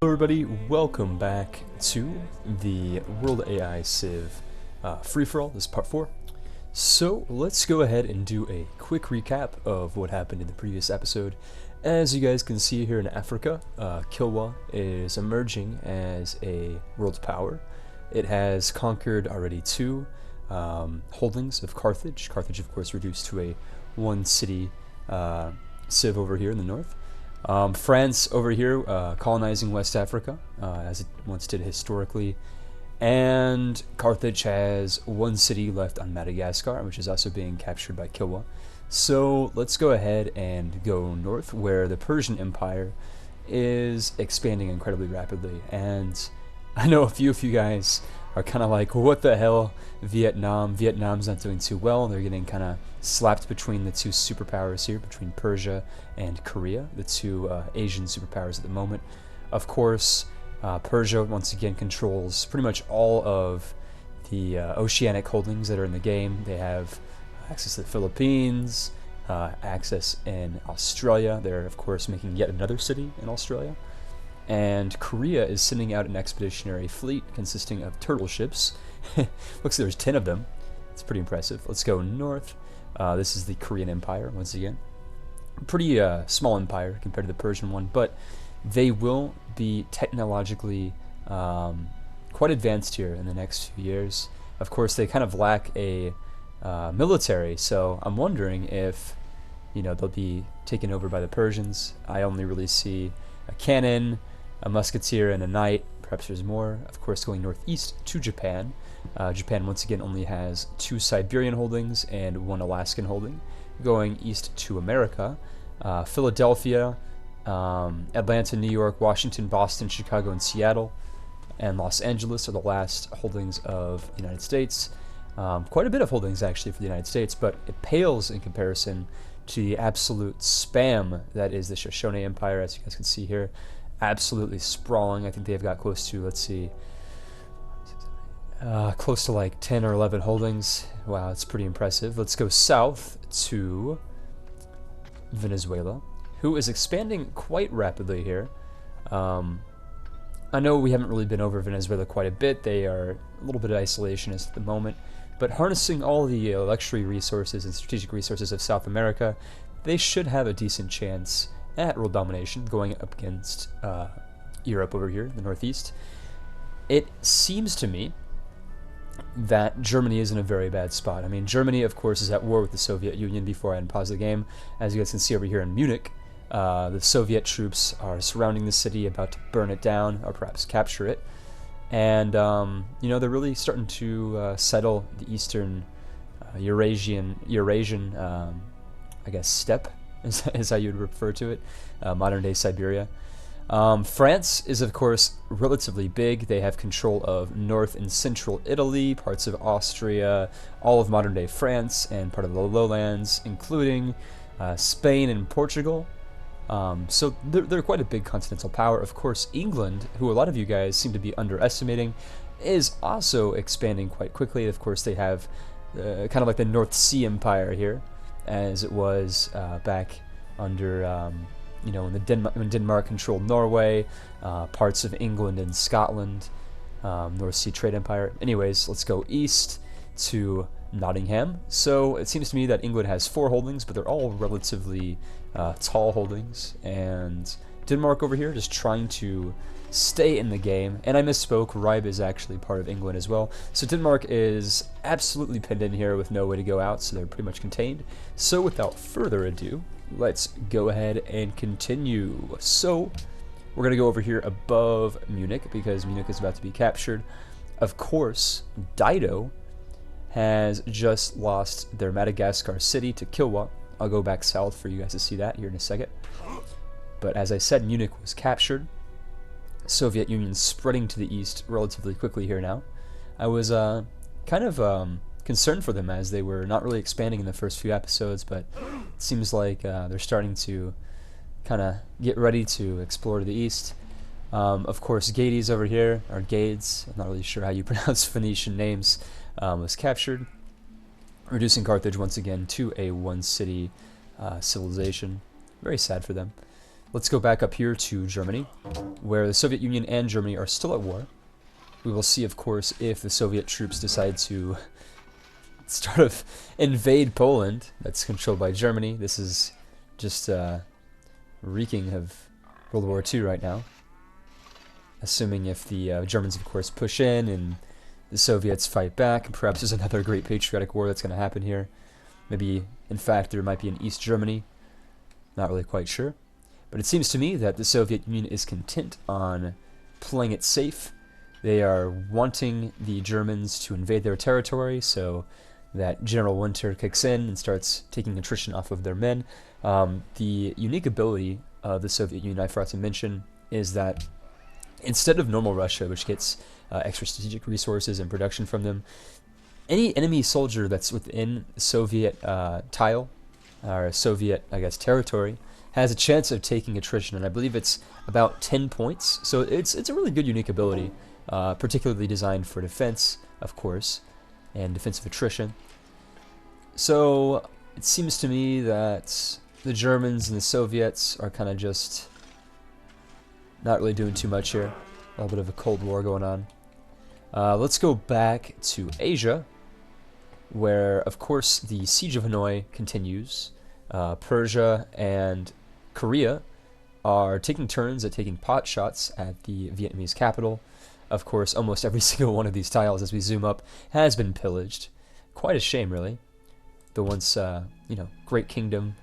Hello everybody, welcome back to the World AI Civ free-for-all. This is part 4. So let's go ahead and do a quick recap of what happened in the previous episode. As you guys can see here in Africa, Kilwa is emerging as a world power. It has conquered already 2 holdings of Carthage. Carthage, of course, reduced to a 1-city civ over here in the north. France over here colonizing West Africa, as it once did historically, and Carthage has 1 city left on Madagascar, which is also being captured by Kilwa. So let's go ahead and go north, where the Persian Empire is expanding incredibly rapidly. And I know a few of you guys are kind of like, what the hell, Vietnam? Vietnam's not doing too well. They're getting kind of slapped between the 2 superpowers here, between Persia and Korea, the 2 Asian superpowers at the moment. Of course, Persia once again controls pretty much all of the oceanic holdings that are in the game. They have access to the Philippines, access in Australia. They're, of course, making yet another city in Australia. And Korea is sending out an expeditionary fleet consisting of turtle ships. Looks like there's 10 of them. It's pretty impressive. Let's go north. This is the Korean Empire, once again. Pretty small empire compared to the Persian one, but they will be technologically quite advanced here in the next few years. Of course, they kind of lack a military, so I'm wondering if, they'll be taken over by the Persians. I only really see a cannon, a musketeer, and a knight. Perhaps there's more. Of course, going northeast to Japan. Japan once again only has 2 Siberian holdings and 1 Alaskan holding. Going east to America, Philadelphia, Atlanta, New York, Washington, Boston, Chicago, and Seattle, and Los Angeles are the last holdings of the United States. Quite a bit of holdings actually for the United States, but it pales in comparison to the absolute spam that is the Shoshone Empire, as you guys can see here. Absolutely sprawling. I think they've got close to, let's see, close to like 10 or 11 holdings. Wow, it's pretty impressive. Let's go south to Venezuela, who is expanding quite rapidly here. I know we haven't really been over Venezuela quite a bit. They are a little bit isolationist at the moment, but harnessing all the luxury resources and strategic resources of South America, they should have a decent chance at world domination going up against Europe over here, the northeast. It seems to me that Germany is in a very bad spot. I mean, Germany, of course, is at war with the Soviet Union. Before I unpause the game, as you guys can see over here in Munich, the Soviet troops are surrounding the city, about to burn it down or perhaps capture it. And, they're really starting to settle the eastern Eurasian, I guess, steppe, is how you'd refer to it, modern-day Siberia. France is, of course, relatively big. They have control of north and central Italy, parts of Austria, all of modern-day France, and part of the lowlands, including Spain and Portugal. So they're quite a big continental power. Of course, England, who a lot of you guys seem to be underestimating, is also expanding quite quickly. Of course, they have kind of like the North Sea Empire here, as it was back under, when Denmark controlled Norway, parts of England and Scotland, North Sea Trade Empire. Anyways, let's go east to Nottingham. So it seems to me that England has 4 holdings, but they're all relatively tall holdings. And Denmark over here just trying to stay in the game. And I misspoke, Ribe is actually part of England as well. So Denmark is absolutely pinned in here with no way to go out, so they're pretty much contained. So without further ado, let's go ahead and continue. So we're going to go over here above Munich, because Munich is about to be captured. Of course, Dido has just lost their Madagascar city to Kilwa. I'll go back south for you guys to see that here in a second. But as I said, Munich was captured. Soviet Union spreading to the east relatively quickly here now. I was kind of concerned for them, as they were not really expanding in the first few episodes, but it seems like they're starting to kind of get ready to explore to the east. Of course, Gades over here, or Gades, I'm not really sure how you pronounce Phoenician names, was captured, reducing Carthage once again to a 1-city civilization. Very sad for them. let's go back up here to Germany, where the Soviet Union and Germany are still at war. We will see, of course, if the Soviet troops decide to sort of invade Poland, that's controlled by Germany. This is just reeking of World War II right now. Assuming if the Germans, of course, push in and the Soviets fight back, and perhaps there's another Great Patriotic War that's going to happen here. Maybe, in fact, there might be an East Germany. Not really quite sure. But it seems to me that the Soviet Union is content on playing it safe. They are wanting the Germans to invade their territory, so that General Winter kicks in and starts taking attrition off of their men. The unique ability of the Soviet Union, I forgot to mention, is that instead of normal Russia, which gets extra strategic resources and production from them, any enemy soldier that's within Soviet tile, or Soviet, I guess, territory, has a chance of taking attrition, and I believe it's about 10 points. So it's a really good unique ability, particularly designed for defense, of course, and defensive attrition. So it seems to me that the Germans and the Soviets are kind of just not really doing too much here. A little bit of a Cold War going on. Let's go back to Asia, where, of course, the Siege of Hanoi continues. Persia and Korea are taking turns at taking pot shots at the Vietnamese capital. Of course, almost every single one of these tiles, as we zoom up, has been pillaged. Quite a shame, really. The once, great kingdom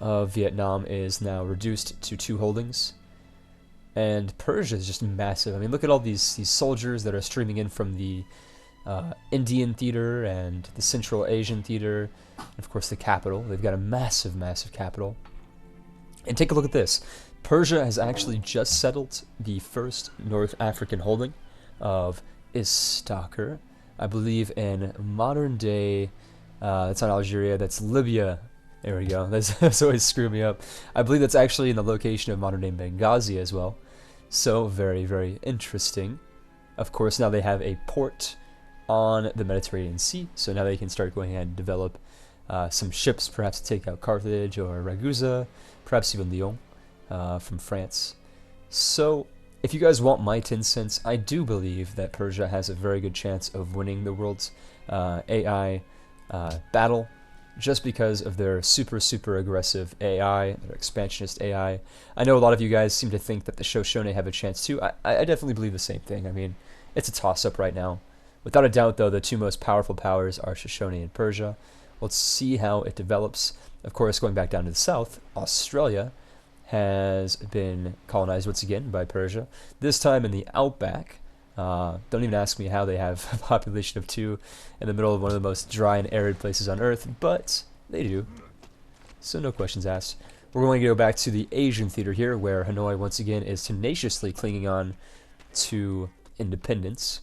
of Vietnam is now reduced to 2 holdings. And Persia is just massive. I mean, look at all these soldiers that are streaming in from the Indian theater and the Central Asian theater, and of course the capital. They've got a massive, massive capital. And take a look at this. Persia has actually just settled the first North African holding of Istakhar, I believe in modern day, that's not Algeria, that's Libya. There we go. That's always screwed me up. I believe that's actually in the location of modern day Benghazi as well. So very, very interesting. Of course, now they have a port on the Mediterranean Sea, so now they can start going ahead and develop some ships, perhaps to take out Carthage or Ragusa, perhaps even Lyon from France. So if you guys want my 10 cents, I do believe that Persia has a very good chance of winning the world's AI battle, just because of their super, super aggressive AI, their expansionist AI. I know a lot of you guys seem to think that the Shoshone have a chance too. I definitely believe the same thing. I mean, it's a toss-up right now. Without a doubt, though, the 2 most powerful powers are Shoshone and Persia. Let's see how it develops. Of course, going back down to the south, Australia has been colonized once again by Persia, this time in the outback. Don't even ask me how they have a population of 2 in the middle of one of the most dry and arid places on Earth, but they do. So no questions asked. We're going to go back to the Asian theater here, where Hanoi once again is tenaciously clinging on to independence.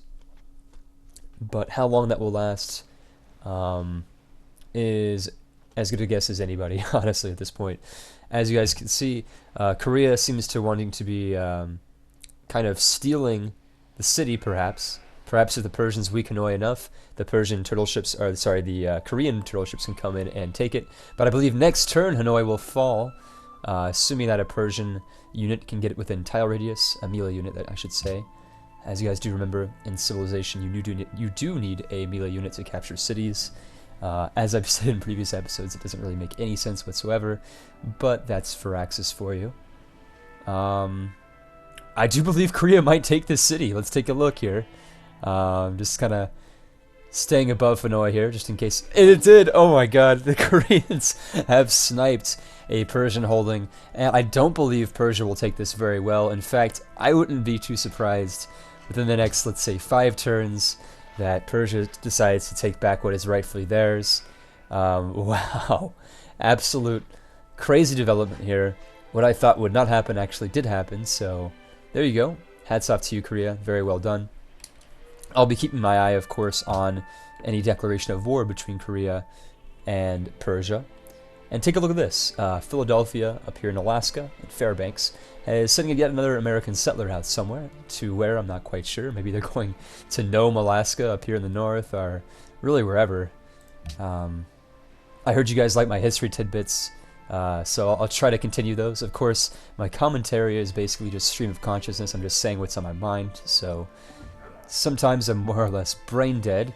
But how long that will last is as good a guess as anybody, honestly, at this point. As you guys can see, Korea seems to wanting to be kind of stealing the city, perhaps. Perhaps if the Persians weak Hanoi enough, the Korean turtle ships can come in and take it. But I believe next turn Hanoi will fall, assuming that a Persian unit can get it within tile radius, a melee unit, that I should say. As you guys do remember, in Civilization, you do need a melee unit to capture cities. As I've said in previous episodes, it doesn't really make any sense whatsoever, but that's Firaxis for you. I do believe Korea might take this city. Let's take a look here. Just kind of staying above Hanoi here, just in case. It did! Oh my god, the Koreans have sniped a Persian holding, and I don't believe Persia will take this very well. In fact, I wouldn't be too surprised within the next, let's say, 5 turns that Persia decides to take back what is rightfully theirs. Wow. Absolute crazy development here. What I thought would not happen actually did happen, so there you go. Hats off to you, Korea. Very well done. I'll be keeping my eye, of course, on any declaration of war between Korea and Persia. And take a look at this. Philadelphia, up here in Alaska, in Fairbanks, is sending yet another American settler out somewhere. To where, I'm not quite sure. Maybe they're going to Nome, Alaska, up here in the north, or really wherever. I heard you guys like my history tidbits. So I'll try to continue those. Of course, my commentary is basically just stream of consciousness. I'm just saying what's on my mind. So sometimes I'm more or less brain dead.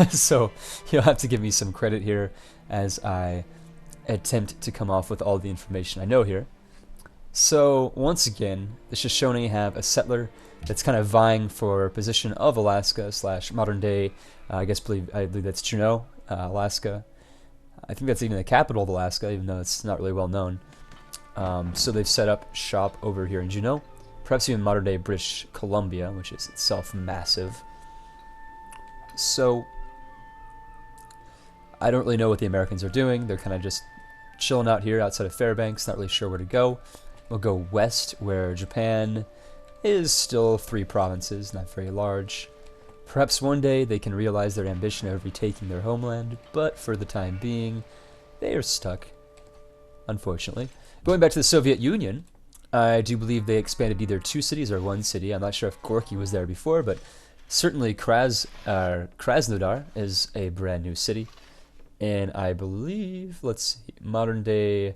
So you'll have to give me some credit here as I attempt to come off with all the information I know here. So once again, the Shoshone have a settler that's kind of vying for position of Alaska / modern day, I believe that's Juneau, Alaska. I think that's even the capital of Alaska, even though it's not really well known. So they've set up shop over here in Juneau, perhaps even modern day British Columbia, which is itself massive. So I don't really know what the Americans are doing. They're kind of just chilling out here outside of Fairbanks, not really sure where to go. We'll go west, where Japan is still 3 provinces, not very large. Perhaps one day they can realize their ambition of retaking their homeland, but for the time being, they are stuck, unfortunately. Going back to the Soviet Union, I do believe they expanded either 2 cities or 1 city. I'm not sure if Gorky was there before, but certainly Krasnodar is a brand new city. And I believe, let's see, modern day,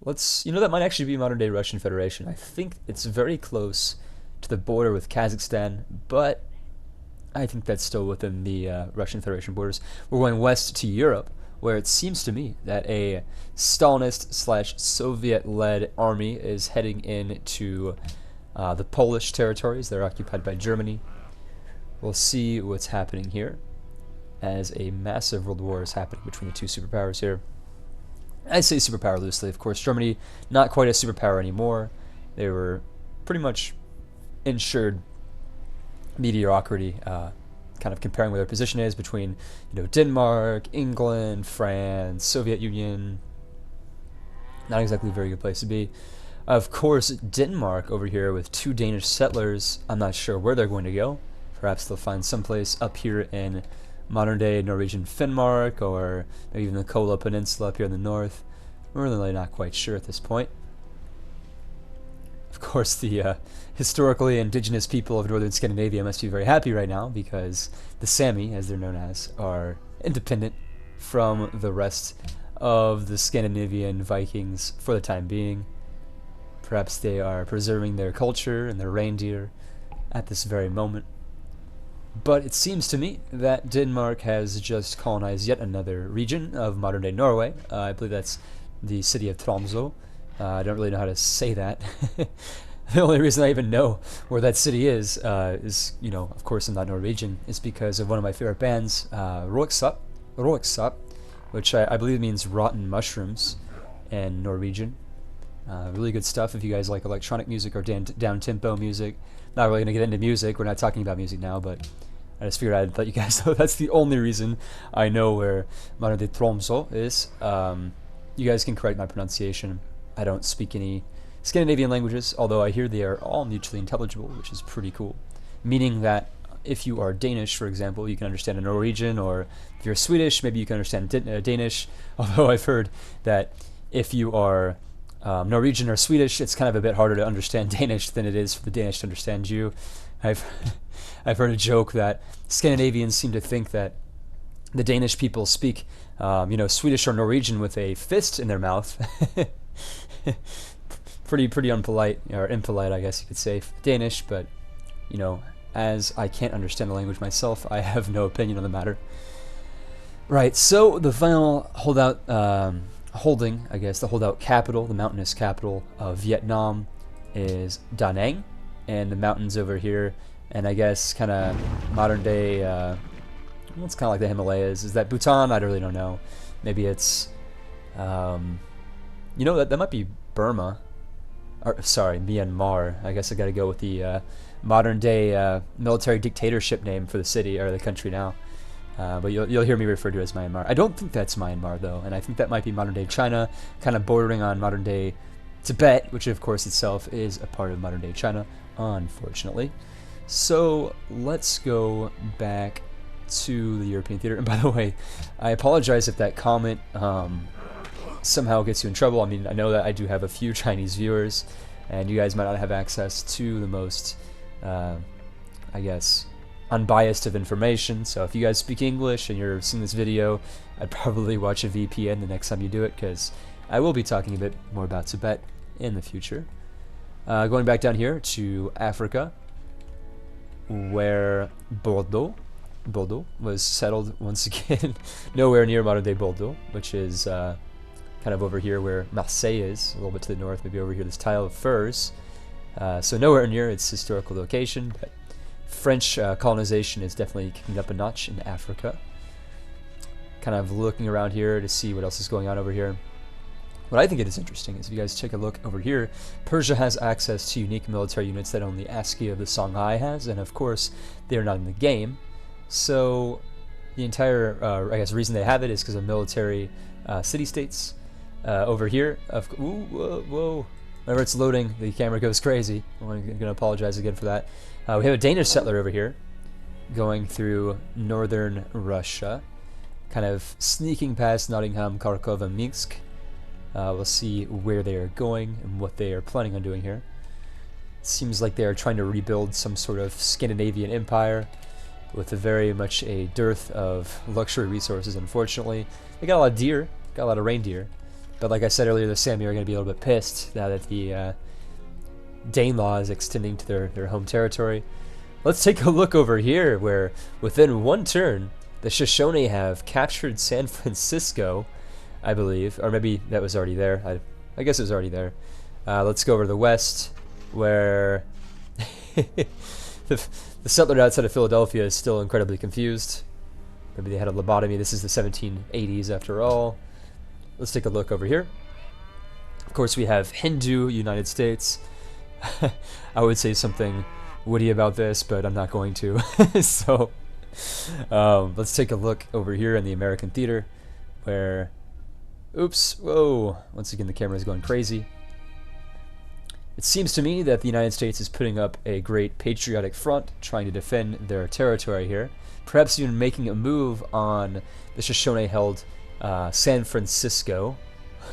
that might actually be modern day Russian Federation. I think it's very close to the border with Kazakhstan, but I think that's still within the Russian Federation borders. We're going west to Europe, where it seems to me that a Stalinist / Soviet-led army is heading into the Polish territories. They're occupied by Germany. We'll see what's happening here, as a massive world war is happening between the 2 superpowers here. I say superpower loosely, of course. Germany, not quite a superpower anymore. They were pretty much ensured mediocrity, kind of comparing where their position is between, Denmark, England, France, Soviet Union. Not exactly a very good place to be. Of course, Denmark over here with 2 Danish settlers. I'm not sure where they're going to go. Perhaps they'll find someplace up here in modern-day Norwegian Finnmark, or maybe even the Kola Peninsula up here in the north. We're really not quite sure at this point. Of course, the historically indigenous people of northern Scandinavia must be very happy right now, because the Sami, as they're known as, are independent from the rest of the Scandinavian Vikings for the time being. Perhaps they are preserving their culture and their reindeer at this very moment. But it seems to me that Denmark has just colonized yet another region of modern-day Norway. I believe that's the city of Tromsø. I don't really know how to say that. The only reason I even know where that city is, of course, I'm not Norwegian, is because of one of my favorite bands, Røyksopp, which I believe means rotten mushrooms in Norwegian. Really good stuff if you guys like electronic music or down-tempo music. Not really going to get into music. We're not talking about music now, but I just figured I'd let you guys know that's the only reason I know where modern-day Tromsø is. You guys can correct my pronunciation. I don't speak any Scandinavian languages, although I hear they are all mutually intelligible, which is pretty cool. Meaning that if you are Danish, for example, you can understand a Norwegian, or if you're Swedish, maybe you can understand Danish. Although I've heard that if you are Norwegian or Swedish, it's kind of a bit harder to understand Danish than it is for the Danish to understand you. I've heard a joke that Scandinavians seem to think that the Danish people speak, Swedish or Norwegian with a fist in their mouth. pretty unpolite, or impolite, I guess you could say, Danish. But as I can't understand the language myself, I have no opinion on the matter. Right. So the final holdout. The holdout capital, the mountainous capital of Vietnam, is Da Nang, and the mountains over here, and I guess kind of modern day, it's kind of like the Himalayas. Is that Bhutan? I really don't know. Maybe it's, that might be Burma, or sorry, Myanmar. I guess I got to go with the modern day military dictatorship name for the city or the country now. But you'll hear me refer to it as Myanmar. I don't think that's Myanmar, though, and I think that might be modern-day China, kind of bordering on modern-day Tibet, which, of course, itself is a part of modern-day China, unfortunately. So let's go back to the European theater. And by the way, I apologize if that comment somehow gets you in trouble. I mean, I know that I do have a few Chinese viewers, and you guys might not have access to the most, unbiased of information. So if you guys speak English and you're seeing this video, I'd probably watch a VPN the next time you do it, because I will be talking a bit more about Tibet in the future. Going back down here to Africa, where Bordeaux was settled once again, nowhere near modern-day Bordeaux, which is kind of over here where Marseille is, a little bit to the north, maybe over here, this tile of firs. So nowhere near its historical location, but French colonization is definitely kicking up a notch in Africa. Kind of looking around here to see what else is going on over here. What I think it is interesting is if you guys take a look over here, Persia has access to unique military units that only ASCII of the Songhai has, and of course they're not in the game. So the entire, I guess, reason they have it is because of military city-states. Over here, whoa. Whenever it's loading, the camera goes crazy. I'm going to apologize again for that. We have a Danish settler over here going through northern Russia, kind of sneaking past Nottingham, Kharkov, and Minsk. We'll see where they are going and what they are planning on doing here. It seems like they are trying to rebuild some sort of Scandinavian empire with very much a dearth of luxury resources, unfortunately. They got a lot of deer, got a lot of reindeer. But like I said earlier, the Sami are going to be a little bit pissed now that the Danelaw is extending to their home territory. Let's take a look over here where within one turn, the Shoshone have captured San Francisco, I believe, or maybe that was already there. I guess it was already there. Let's go over to the west, where the settler outside of Philadelphia is still incredibly confused. Maybe they had a lobotomy. This is the 1780s after all. Let's take a look over here. Of course, we have Hindu United States. I would say something witty about this, but I'm not going to. So let's take a look over here in the American theater, where, oops, whoa, once again the camera is going crazy. It seems to me that the United States is putting up a great patriotic front, trying to defend their territory here, perhaps even making a move on the Shoshone-held San Francisco,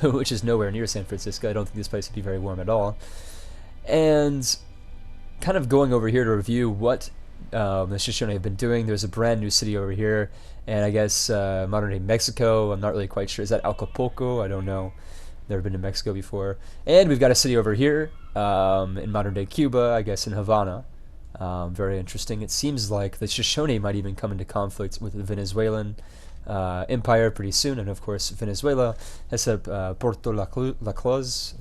which is nowhere near San Francisco. I don't think this place would be very warm at all. And kind of going over here to review what the Shoshone have been doing. There's a brand new city over here, and I guess modern-day Mexico. I'm not really quite sure. Is that Acapulco? I don't know. Never been to Mexico before. And we've got a city over here in modern-day Cuba, I guess in Havana. Very interesting. It seems like the Shoshone might even come into conflict with the Venezuelan empire pretty soon, and of course Venezuela has set up Puerto La Cruz.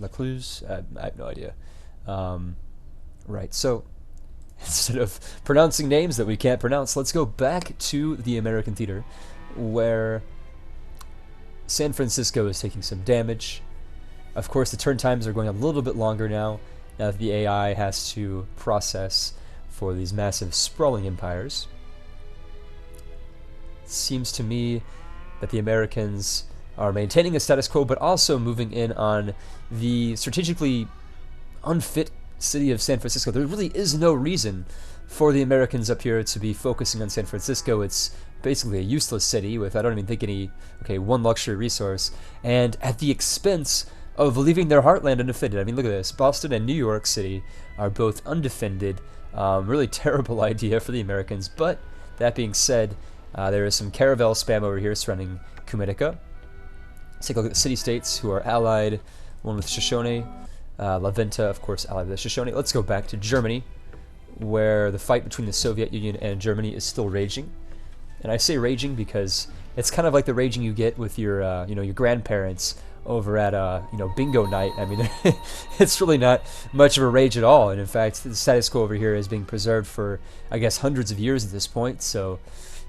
I have no idea. Right, so instead of pronouncing names that we can't pronounce, let's go back to the American theater, where San Francisco is taking some damage. Of course, the turn times are going a little bit longer now that the AI has to process for these massive sprawling empires. It seems to me that the Americans are maintaining a status quo, but also moving in on the strategically unfit city of San Francisco. There really is no reason for the Americans up here to be focusing on San Francisco. It's basically a useless city with, I don't even think, any, one luxury resource, and at the expense of leaving their heartland undefended. I mean, look at this. Boston and New York City are both undefended. Really terrible idea for the Americans, but that being said, there is some caravel spam over here surrounding Cumatica. Let's take a look at the city-states who are allied, one with Shoshone. La Venta, of course, allied with the Shoshone. Let's go back to Germany, where the fight between the Soviet Union and Germany is still raging. And I say raging because it's kind of like the raging you get with your, your grandparents over at, bingo night. I mean, it's really not much of a rage at all. And in fact, the status quo over here is being preserved for, I guess, hundreds of years at this point. So,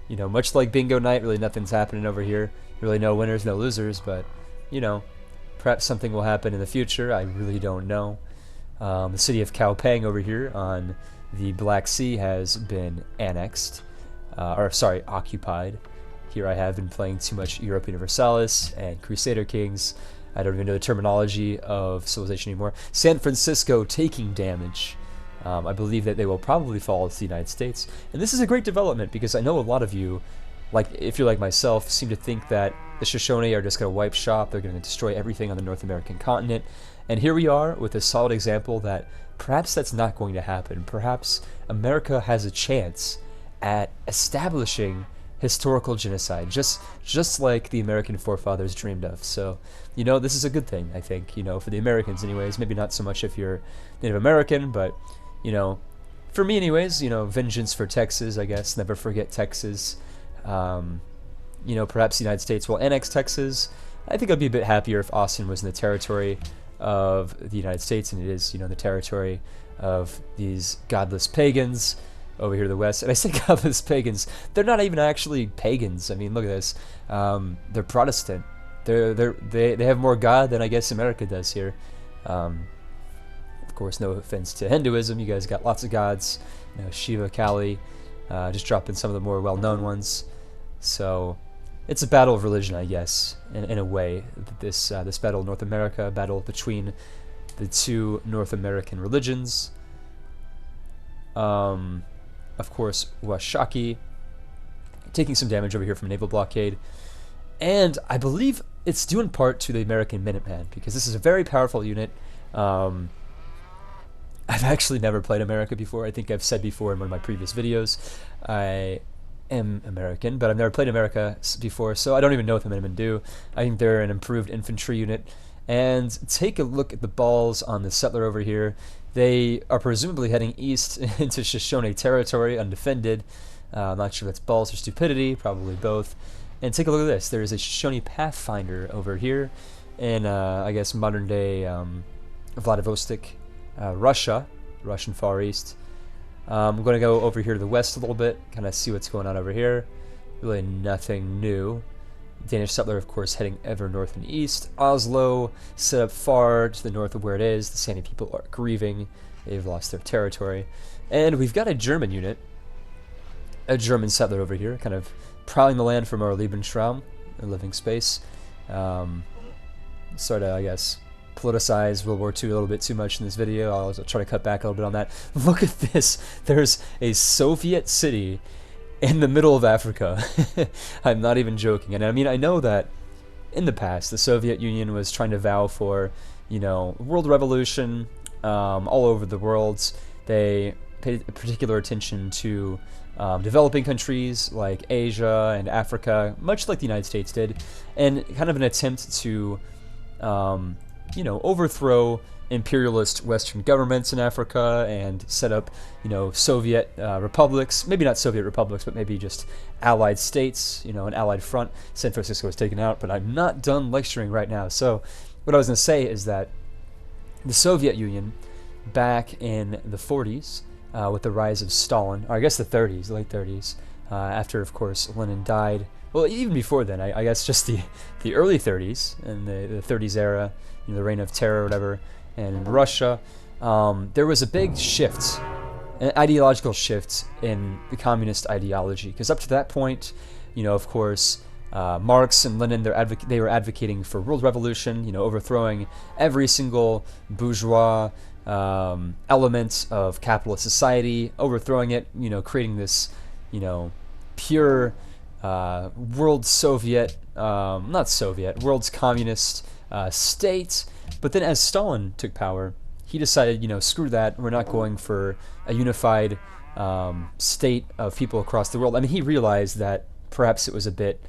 much like bingo night, really nothing's happening over here. Really no winners, no losers, but, perhaps something will happen in the future. I really don't know. The city of Kaopeng over here on the Black Sea has been annexed. Occupied. Here I have been playing too much Europa Universalis and Crusader Kings. I don't even know the terminology of Civilization anymore. San Francisco taking damage. I believe that they will probably fall to the United States. And this is a great development because I know a lot of you, if you're like myself, seem to think that the Shoshone are just going to wipe shop. They're going to destroy everything on the North American continent. And here we are with a solid example that perhaps that's not going to happen. Perhaps America has a chance at establishing historical genocide, just like the American forefathers dreamed of. So, you know, this is a good thing, I think, you know, for the Americans anyways. Maybe not so much if you're Native American, but, you know, for me anyways, you know, vengeance for Texas, I guess. Never forget Texas. You know, perhaps the United States will annex Texas. I think I'd be a bit happier if Austin was in the territory of the United States, and it is, you know, the territory of these godless pagans over here to the west. And I say godless pagans, they're not even actually pagans. I mean, look at this. They're Protestant. They have more God than I guess America does here. Of course, no offense to Hinduism. You guys got lots of gods. You know, Shiva, Kali, just dropping some of the more well-known ones. So it's a battle of religion, I guess, in a way. This battle of North America, a battle between the two North American religions. Of course, Washakie taking some damage over here from a naval blockade. And I believe it's due in part to the American Minuteman, because this is a very powerful unit. I've actually never played America before. I think I've said before in one of my previous videos, I am American, but I've never played America before, so I don't even know what the Minutemen do. I think they're an improved infantry unit. And take a look at the balls on the settler over here. They are presumably heading east into Shoshone territory, undefended. I'm not sure if that's balls or stupidity, probably both. And take a look at this. There is a Shoshone Pathfinder over here in, I guess, modern-day Vladivostok, Russia, Russian Far East. I'm going to go over here to the west a little bit, kind of see what's going on over here. Really nothing new. Danish settler, of course, heading ever north and east. Oslo, set up far to the north of where it is. The Sami people are grieving. They've lost their territory. And we've got a German unit, a German settler over here, kind of prowling the land from our Lebensraum, a living space. Sort of, I guess, politicize World War II a little bit too much in this video. I'll try to cut back a little bit on that. Look at this. There's a Soviet city in the middle of Africa. I'm not even joking. And I mean, I know that in the past, the Soviet Union was trying to vow for, you know, world revolution all over the world. They paid particular attention to developing countries like Asia and Africa, much like the United States did, and kind of an attempt to, you know, overthrow imperialist Western governments in Africa and set up, you know, Soviet republics. Maybe not Soviet republics, but maybe just allied states, you know, an allied front. San Francisco was taken out, but I'm not done lecturing right now. So what I was going to say is that the Soviet Union, back in the 40s, with the rise of Stalin, or I guess the 30s, the late 30s, after, of course, Lenin died. Well, even before then, I guess just the early 30s, and the 30s era, you know, the reign of terror or whatever, and in Russia, there was a big shift, an ideological shift in the communist ideology. Because up to that point, you know, of course, Marx and Lenin, they were advocating for world revolution, you know, overthrowing every single bourgeois element of capitalist society, overthrowing it, you know, creating this, you know, pure world Soviet, not Soviet, world's communist state. But then as Stalin took power, he decided, you know, screw that, we're not going for a unified state of people across the world. I mean, he realized that perhaps it was a bit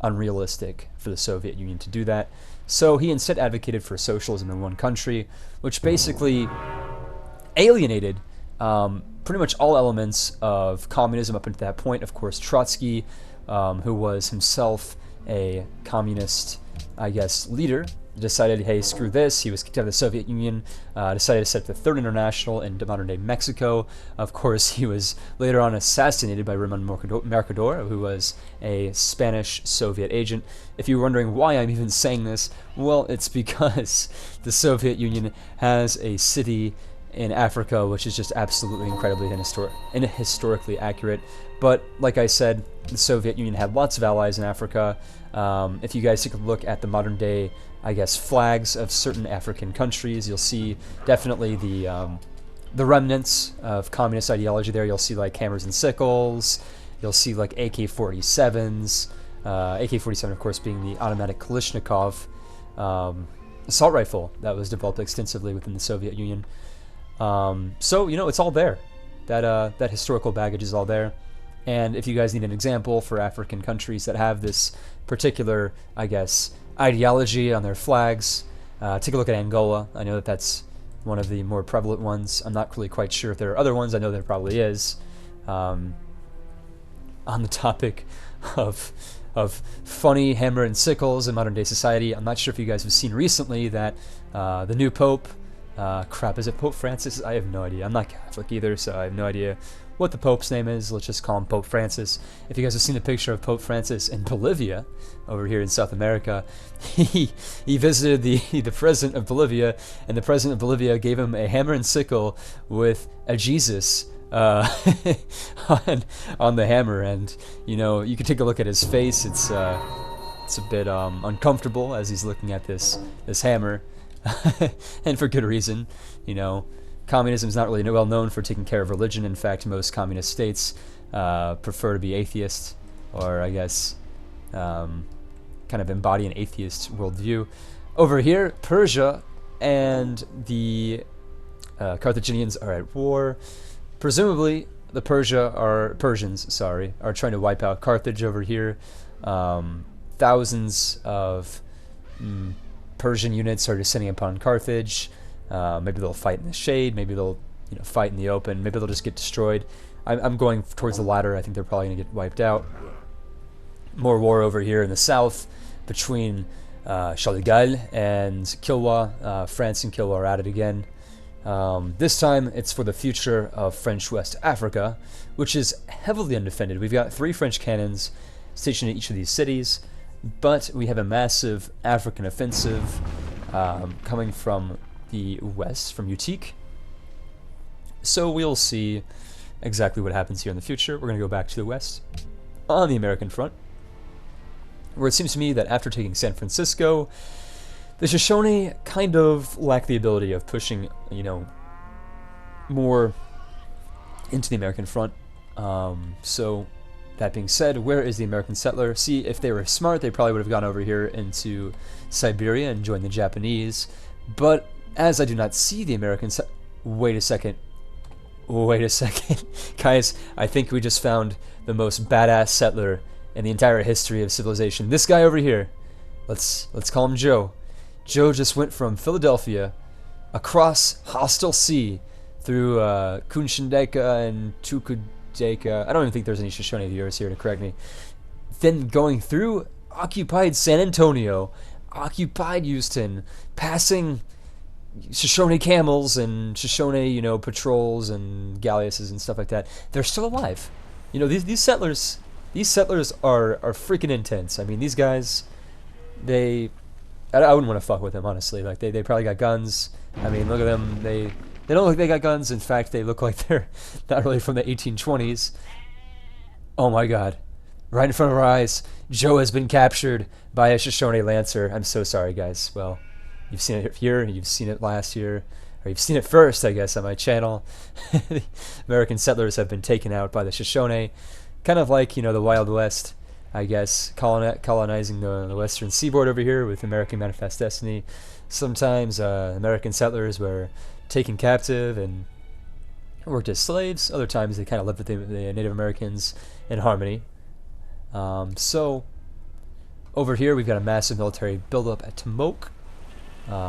unrealistic for the Soviet Union to do that. So he instead advocated for socialism in one country, which basically alienated pretty much all elements of communism up until that point. Of course, Trotsky, who was himself a communist, I guess, leader, decided, hey, screw this. He was kicked out of the Soviet Union, decided to set up the Third International in modern-day Mexico. Of course, he was later on assassinated by Ramon Mercador, who was a Spanish Soviet agent. If you're wondering why I'm even saying this, well, it's because the Soviet Union has a city in Africa which is just absolutely incredibly historically accurate. But like I said, the Soviet Union had lots of allies in Africa. If you guys take a look at the modern-day, I guess, flags of certain African countries, you'll see definitely the remnants of communist ideology there. You'll see like hammers and sickles. You'll see like AK-47s. AK-47, of course, being the automatic Kalashnikov assault rifle that was developed extensively within the Soviet Union. So, you know, it's all there. That historical baggage is all there. And if you guys need an example for African countries that have this particular, I guess, ideology on their flags, take a look at Angola. I know that that's one of the more prevalent ones. I'm not really quite sure if there are other ones. I know there probably is. On the topic of funny hammer and sickles in modern day society, I'm not sure if you guys have seen recently that the new Pope, crap, is it Pope Francis? I have no idea. I'm not Catholic either, so I have no idea what the Pope's name is. Let's just call him Pope Francis. If you guys have seen a picture of Pope Francis in Bolivia, over here in South America, he visited the president of Bolivia, and the president of Bolivia gave him a hammer and sickle with a Jesus on the hammer. And you can take a look at his face. It's a bit uncomfortable as he's looking at this hammer, and for good reason. Communism is not really well known for taking care of religion. In fact, most communist states prefer to be atheist, or I guess kind of embody an atheist worldview. Over here, Persia and the Carthaginians are at war. Presumably, the Persians are trying to wipe out Carthage over here. Thousands of Persian units are descending upon Carthage. Maybe they'll fight in the shade. Maybe they'll fight in the open. Maybe they'll just get destroyed. I'm going towards the latter. I think they're probably going to get wiped out. More war over here in the south between Chaligal and Kilwa. France and Kilwa are at it again. This time it's for the future of French West Africa, which is heavily undefended. We've got 3 French cannons stationed in each of these cities, but we have a massive African offensive coming from the west, from Utique. So we'll see exactly what happens here in the future. We're going to go back to the west on the American front, where it seems to me that after taking San Francisco, the Shoshone kind of lack the ability of pushing, more into the American front. So that being said, where is the American settler? See, if they were smart, they probably would have gone over here into Siberia and joined the Japanese. But as I do not see the Americans... Wait a second. Guys, I think we just found the most badass settler in the entire history of civilization. This guy over here. Let's call him Joe. Joe just went from Philadelphia across hostile sea through Kunshandeka and Tukudeka. I don't even think there's any Shoshone viewers here to correct me. Then going through occupied San Antonio, occupied Houston, passing Shoshone camels and Shoshone, patrols and galleasses and stuff like that. They're still alive. These settlers are freaking intense. I mean, these guys, I wouldn't want to fuck with them, honestly. Like, they probably got guns. I mean, look at them. They don't look like they got guns. In fact, they look like they're not really from the 1820s. Oh my god. Right in front of our eyes, Joe has been captured by a Shoshone Lancer. I'm so sorry, guys. Well, you've seen it here, you've seen it last year, or you've seen it first, I guess, on my channel. The American settlers have been taken out by the Shoshone, kind of like, the Wild West, I guess, colonizing the western seaboard over here with American Manifest Destiny. Sometimes American settlers were taken captive and worked as slaves. Other times they kind of lived with the Native Americans in harmony. So over here we've got a massive military buildup at Timok,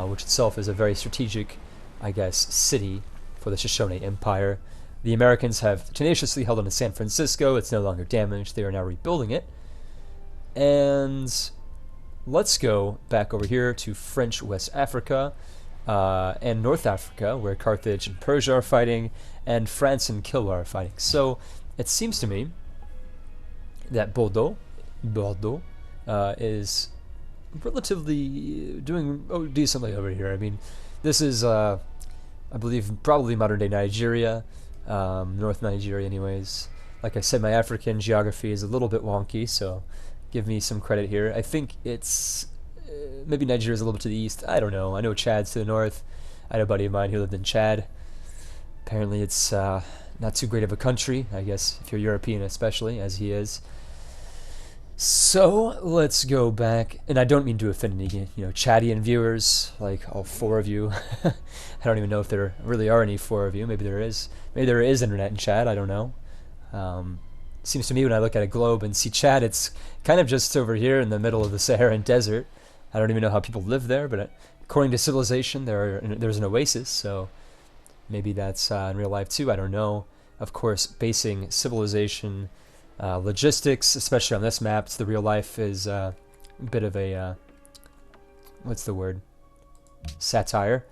which itself is a very strategic, I guess, city for the Shoshone Empire. The Americans have tenaciously held on to San Francisco. It's no longer damaged. They are now rebuilding it. And let's go back over here to French West Africa and North Africa, where Carthage and Persia are fighting, and France and Kilwa are fighting. So it seems to me that Bordeaux is relatively doing decently over here. I mean, this is, I believe, probably modern-day Nigeria, North Nigeria anyways. Like I said, my African geography is a little bit wonky, so give me some credit here. I think it's, maybe Nigeria's a little bit to the east. I don't know. I know Chad's to the north. I had a buddy of mine who lived in Chad. Apparently it's not too great of a country, I guess, if you're European especially, as he is. So let's go back, and I don't mean to offend any, Chadian viewers, like all 4 of you. I don't even know if there really are any 4 of you. Maybe there is. Maybe there is internet in Chad. I don't know. Seems to me when I look at a globe and see Chad, it's kind of just over here in the middle of the Saharan desert. I don't even know how people live there, but according to Civilization, there's an oasis, so maybe that's in real life too. I don't know. Of course, basing Civilization logistics, especially on this map, to the real life is a bit of a what's the word? Satire.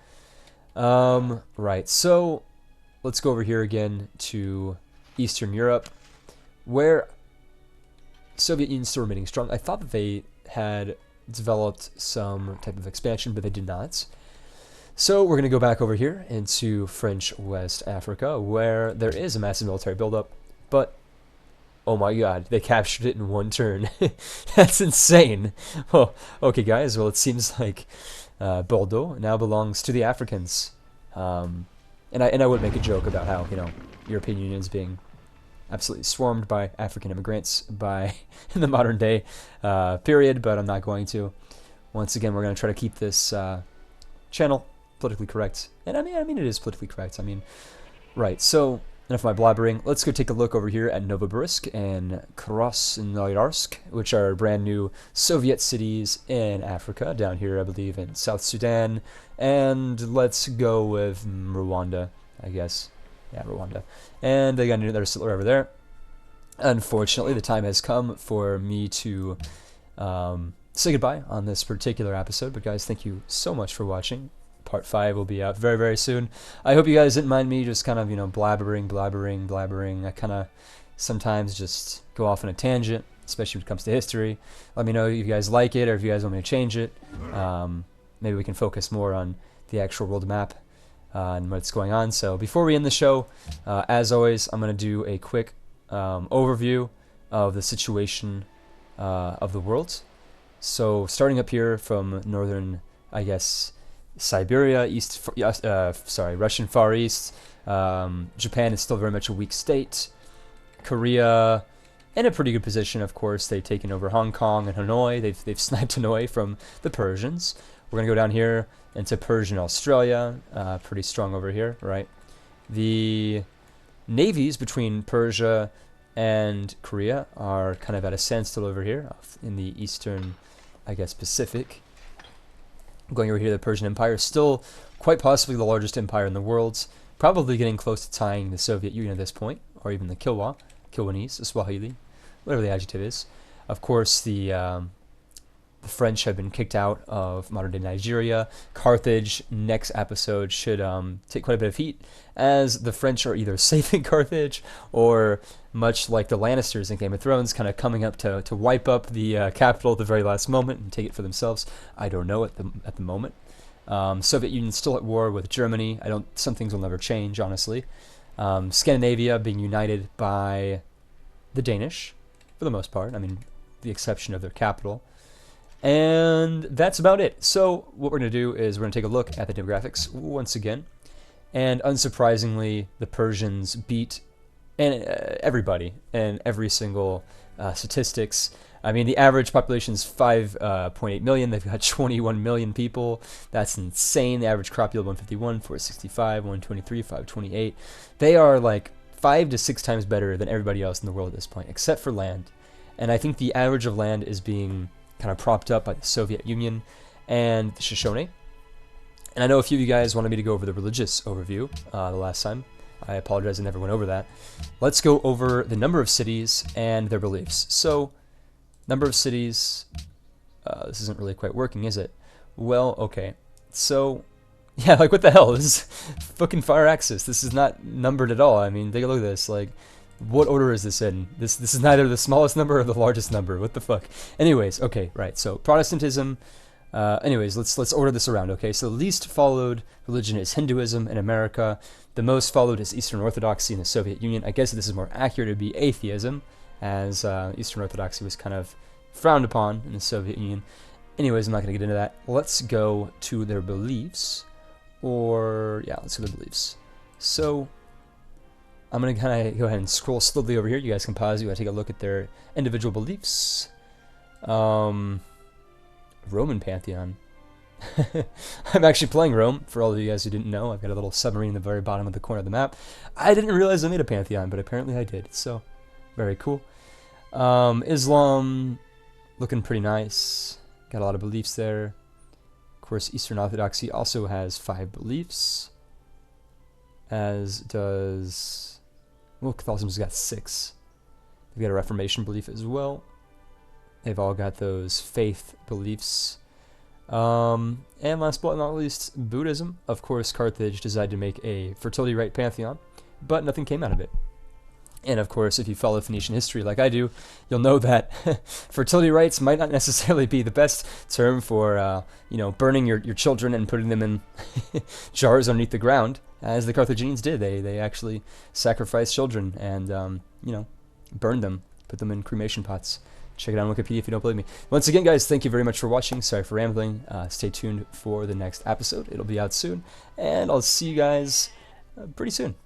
Right. So let's go over here again to Eastern Europe, where Soviet Union still remaining strong. I thought that they had developed some type of expansion, but they did not. So we're going to go back over here into French West Africa, where there is a massive military buildup, but oh my god, they captured it in one turn. That's insane. Well, okay guys, well it seems like Bordeaux now belongs to the Africans. And I would make a joke about how, you know, European Union is being absolutely swarmed by African immigrants in the modern day period, but I'm not going to. Once again, we're going to try to keep this channel politically correct. And I mean it is politically correct. I mean, right. So enough of my blabbering. Let's go take a look over here at Novosibirsk and Krasnoyarsk, which are brand new Soviet cities in Africa, down here I believe in South Sudan. And let's go with Rwanda, I guess. Yeah, Rwanda. And they got another settler over there. Unfortunately, the time has come for me to say goodbye on this particular episode. But guys, thank you so much for watching. Part 5 will be out very, very soon. I hope you guys didn't mind me just kind of, you know, blabbering. I kind of sometimes just go off on a tangent, especially when it comes to history. Let me know if you guys like it or if you guys want me to change it. Maybe we can focus more on the actual world map and what's going on. So before we end the show, as always, I'm going to do a quick overview of the situation of the world. So starting up here from northern, I guess, Siberia, Russian Far East. Japan is still very much a weak state. Korea, in a pretty good position, of course. They've taken over Hong Kong and Hanoi. They've sniped Hanoi from the Persians. We're gonna go down here into Persian Australia. Pretty strong over here, right? The navies between Persia and Korea are kind of at a standstill over here in the eastern, I guess, Pacific. Going over here, the Persian Empire, still quite possibly the largest empire in the world, probably getting close to tying the Soviet Union at this point, or even the Kilwanese, the Swahili, whatever the adjective is. Of course, the French have been kicked out of modern-day Nigeria. Carthage, next episode, should take quite a bit of heat, as the French are either safe in Carthage, or much like the Lannisters in Game of Thrones, kind of coming up to wipe up the capital at the very last moment and take it for themselves. I don't know at the moment. Soviet Union still at war with Germany. Some things will never change, honestly. Scandinavia being united by the Danish, for the most part. I mean, the exception of their capital. And that's about it. So what we're going to do is we're going to take a look at the demographics once again. And unsurprisingly, the Persians beat everybody and every single statistics. I mean, the average population is 5.8 million. They've got 21 million people. That's insane. The average crop yield 151, 465, 123, 528. They are like 5 to 6 times better than everybody else in the world at this point, except for land. And I think the average of land is being kind of propped up by the Soviet Union and the Shoshone. And I know a few of you guys wanted me to go over the religious overview the last time. I apologize, I never went over that. Let's go over the number of cities and their beliefs. So, number of cities, this isn't really quite working, is it? Well, okay. So, yeah, like what the hell? This is fucking Fire Axis. This is not numbered at all. I mean, take a look at this. Like, what order is this in? This is neither the smallest number or the largest number. What the fuck? Anyways, okay, right. So Protestantism. Anyways, let's order this around. Okay, so the least followed religion is Hinduism in America. The most followed is Eastern Orthodoxy in the Soviet Union. I guess this is more accurate to be atheism, as Eastern Orthodoxy was kind of frowned upon in the Soviet Union. Anyways, I'm not going to get into that. Let's go to their beliefs, let's go to beliefs. So I'm going to kind of go ahead and scroll slowly over here. You guys can pause. You want to take a look at their individual beliefs. Roman Pantheon. I'm actually playing Rome, for all of you guys who didn't know. I've got a little submarine in the very bottom of the corner of the map. I didn't realize I made a Pantheon, but apparently I did. So, Very cool. Islam, looking pretty nice. Got a lot of beliefs there. Of course, Eastern Orthodoxy also has 5 beliefs, as does, well, Catholicism's got 6. They've got a Reformation belief as well. They've all got those faith beliefs. And last but not least, Buddhism. Of course, Carthage decided to make a fertility rite pantheon, but nothing came out of it. And of course, if you follow Phoenician history like I do, you'll know that fertility rites might not necessarily be the best term for, burning your children and putting them in jars underneath the ground, as the Carthaginians did. They actually sacrificed children and, burned them, put them in cremation pots. Check it out on Wikipedia if you don't believe me. Once again, guys, thank you very much for watching. Sorry for rambling. Stay tuned for the next episode. It'll be out soon. And I'll see you guys pretty soon.